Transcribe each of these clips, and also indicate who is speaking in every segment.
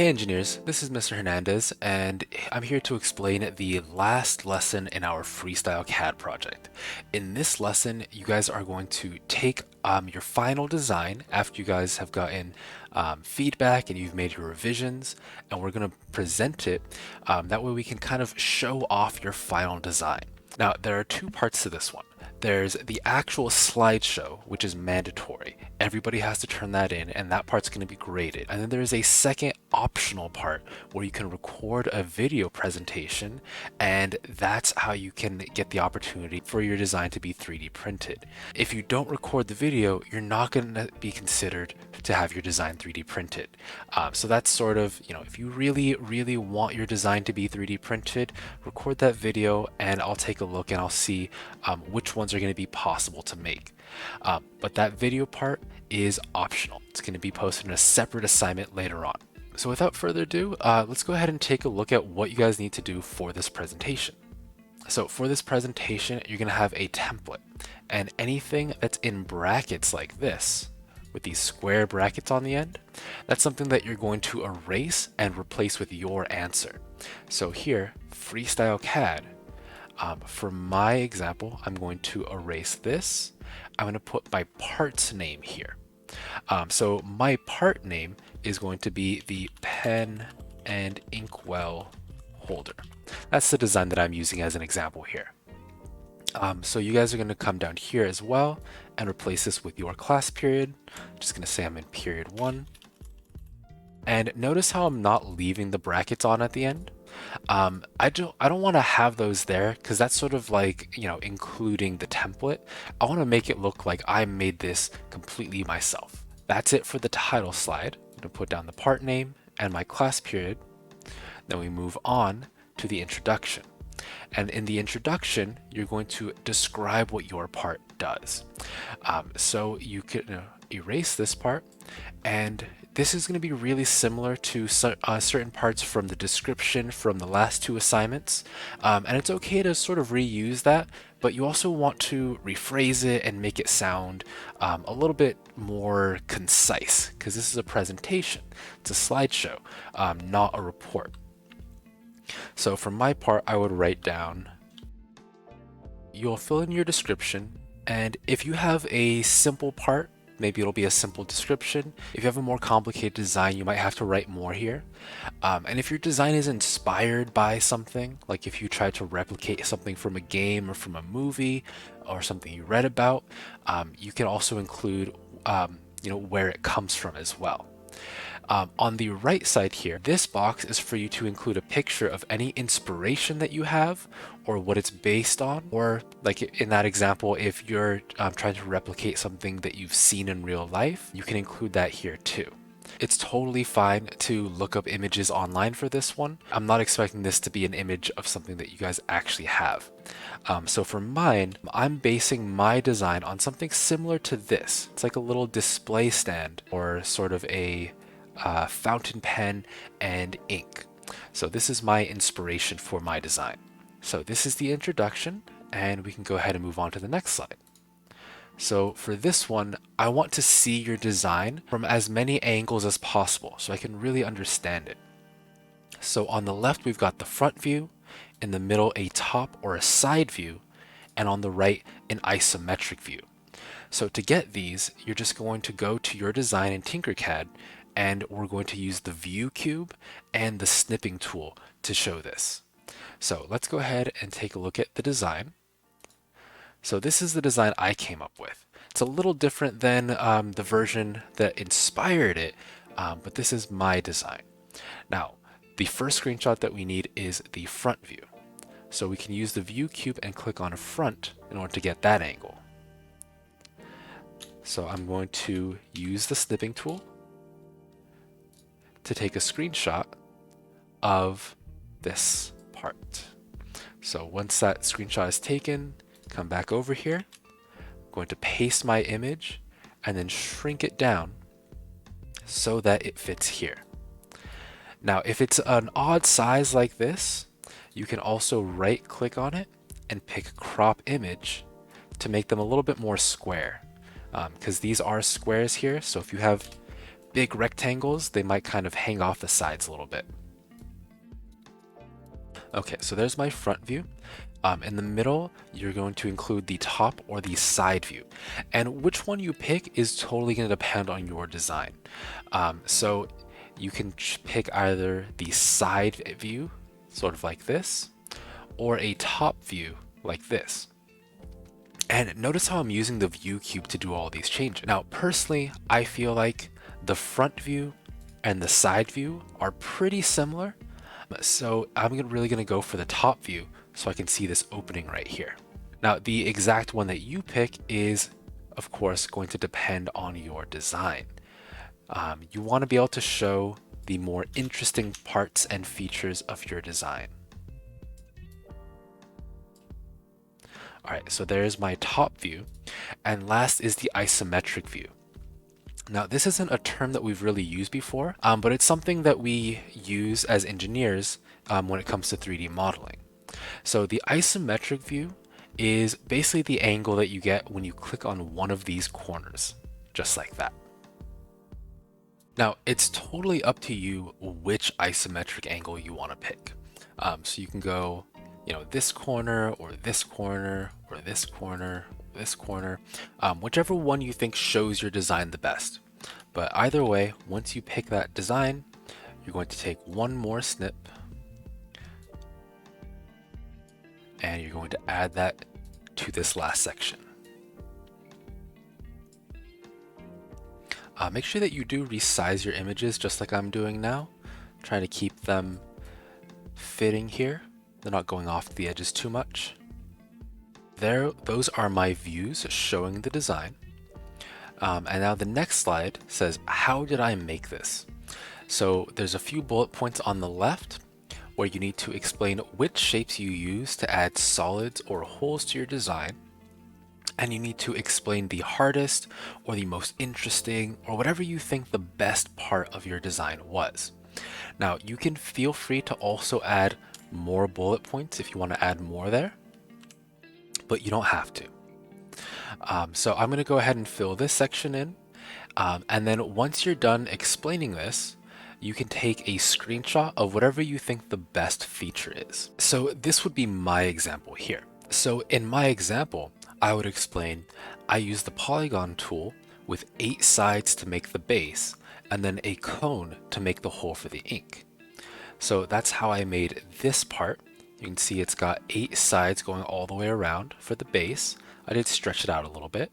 Speaker 1: Hey engineers, this is Mr. Hernandez, and I'm here to explain the last lesson in our Freestyle CAD project. In this lesson, you guys are going to take your final design after you guys have gotten feedback and you've made your revisions, and we're going to present it. That way we can kind of show off your final design. Now, there are two parts to this one. There's the actual slideshow, which is mandatory. Everybody has to turn that in, and that part's going to be graded. And then there's a second optional part where you can record a video presentation, and that's how you can get the opportunity for your design to be 3D printed. If you don't record the video, you're not going to be considered to have your design 3D printed. So that's sort of, if you really want your design to be 3D printed, record that video and I'll take a look and I'll see which ones are going to be possible to make. But that video part is optional. It's going to be posted in a separate assignment later on. So without further ado, let's go ahead and take a look at what you guys need to do for this presentation. So for this presentation, you're going to have a template, and anything that's in brackets like this, with these square brackets on the end, that's something that you're going to erase and replace with your answer. So here, Freestyle CAD, for my example, I'm going to erase this. I'm going to put my part's name here. So my part name is going to be the pen and inkwell holder. That's the design that I'm using as an example here. So you guys are going to come down here as well and replace this with your class period. I'm just going to say I'm in period 1. And notice how I'm not leaving the brackets on at the end. I don't want to have those there because that's sort of like, including the template. I want to make it look like I made this completely myself. That's it for the title slide. I'm going to put down the part name and my class period. Then we move on to the introduction. And in the introduction, you're going to describe what your part does. So you can erase this part, and this is going to be really similar to certain parts from the description from the last two assignments. And it's okay to sort of reuse that, but you also want to rephrase it and make it sound a little bit more concise, because this is a presentation. It's a slideshow, not a report. So for my part, I would write down, you'll fill in your description, and if you have a simple part, maybe it'll be a simple description. If you have a more complicated design, you might have to write more here. And if your design is inspired by something, like if you try to replicate something from a game or from a movie or something you read about, you can also include where it comes from as well. On the right side here, this box is for you to include a picture of any inspiration that you have or what it's based on. Or like in that example, if you're trying to replicate something that you've seen in real life, you can include that here too. It's totally fine to look up images online for this one. I'm not expecting this to be an image of something that you guys actually have. So for mine, I'm basing my design on something similar to this. It's like a little display stand or sort of a fountain pen and ink. So this is my inspiration for my design. So this is the introduction, and we can go ahead and move on to the next slide. So for this one, I want to see your design from as many angles as possible so I can really understand it. So on the left, we've got the front view, in the middle, a top or a side view, and on the right, an isometric view. So to get these, you're just going to go to your design in Tinkercad, and we're going to use the view cube and the snipping tool to show this. So let's go ahead and take a look at the design. So this is the design I came up with. It's a little different than the version that inspired it, but this is my design. Now, the first screenshot that we need is the front view. So we can use the view cube and click on front in order to get that angle. So I'm going to use the snipping tool to take a screenshot of this part. So once that screenshot is taken, come back over here. I'm going to paste my image and then shrink it down so that it fits here. Now, if it's an odd size like this, you can also right click on it and pick crop image to make them a little bit more square, because these are squares here. So if you have big rectangles, they might kind of hang off the sides a little bit. Okay, so there's my front view. In the middle, you're going to include the top or the side view. And which one you pick is totally going to depend on your design. So you can pick either the side view, sort of like this, or a top view like this. And notice how I'm using the view cube to do all these changes. Now, personally, I feel like the front view and the side view are pretty similar. So I'm really gonna go for the top view so I can see this opening right here. Now, the exact one that you pick is, of course, going to depend on your design. You wanna be able to show the more interesting parts and features of your design. All right, so there's my top view. And last is the isometric view. Now, this isn't a term that we've really used before, but it's something that we use as engineers when it comes to 3D modeling. So the isometric view is basically the angle that you get when you click on one of these corners, just like that. Now, it's totally up to you which isometric angle you want to pick. So you can go, this corner or this corner or this corner, this corner, whichever one you think shows your design the best. But either way, once you pick that design, you're going to take one more snip and you're going to add that to this last section. Make sure that you do resize your images just like I'm doing now. Try to keep them fitting here. They're not going off the edges too much. There, those are my views showing the design. And now the next slide says, how did I make this? So there's a few bullet points on the left where you need to explain which shapes you use to add solids or holes to your design. And you need to explain the hardest or the most interesting or whatever you think the best part of your design was. Now, you can feel free to also add more bullet points if you want to add more there, but you don't have to. So I'm going to go ahead and fill this section in. And then once you're done explaining this, you can take a screenshot of whatever you think the best feature is. So this would be my example here. So in my example, I would explain, I use the polygon tool with 8 sides to make the base and then a cone to make the hole for the ink. So that's how I made this part. You can see it's got 8 sides going all the way around for the base. I did stretch it out a little bit.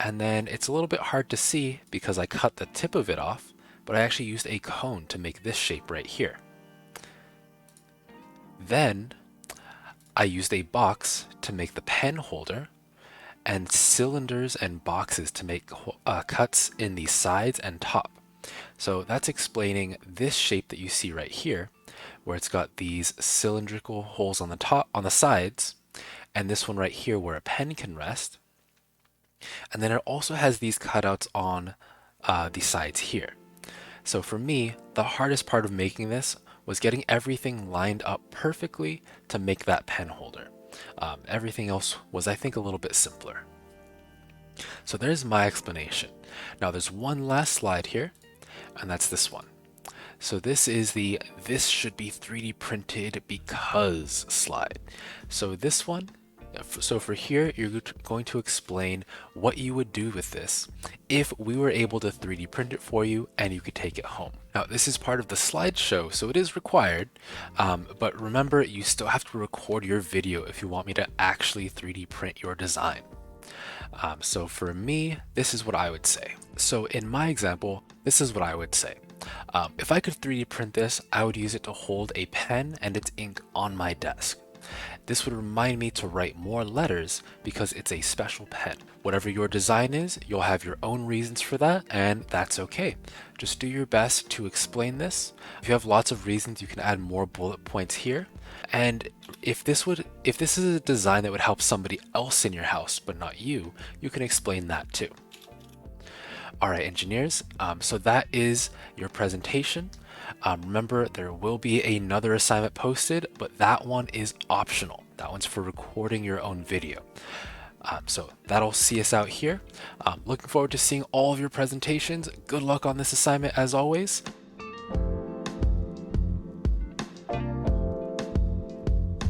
Speaker 1: And then it's a little bit hard to see because I cut the tip of it off, but I actually used a cone to make this shape right here. Then I used a box to make the pen holder and cylinders and boxes to make cuts in the sides and top. So that's explaining this shape that you see right here, where it's got these cylindrical holes on the top, on the sides, and this one right here where a pen can rest. And then it also has these cutouts on the sides here. So for me, the hardest part of making this was getting everything lined up perfectly to make that pen holder. Everything else was, I think, a little bit simpler. So there's my explanation. Now there's one last slide here, and that's this one. So this is the "this should be 3D printed because" slide. So this one, so for here, you're going to explain what you would do with this if we were able to 3D print it for you and you could take it home. Now, this is part of the slideshow, so it is required, but remember, you still have to record your video if you want me to actually 3D print your design. So for me, this is what I would say. So in my example, this is what I would say. If I could 3D print this, I would use it to hold a pen and its ink on my desk. This would remind me to write more letters because it's a special pen. Whatever your design is, you'll have your own reasons for that, and that's okay. Just do your best to explain this. If you have lots of reasons, you can add more bullet points here. And if this is a design that would help somebody else in your house but not you, you can explain that too. All right, engineers, so that is your presentation. Remember, there will be another assignment posted, but that one is optional. That one's for recording your own video. So that'll see us out here. Looking forward to seeing all of your presentations. Good luck on this assignment as always.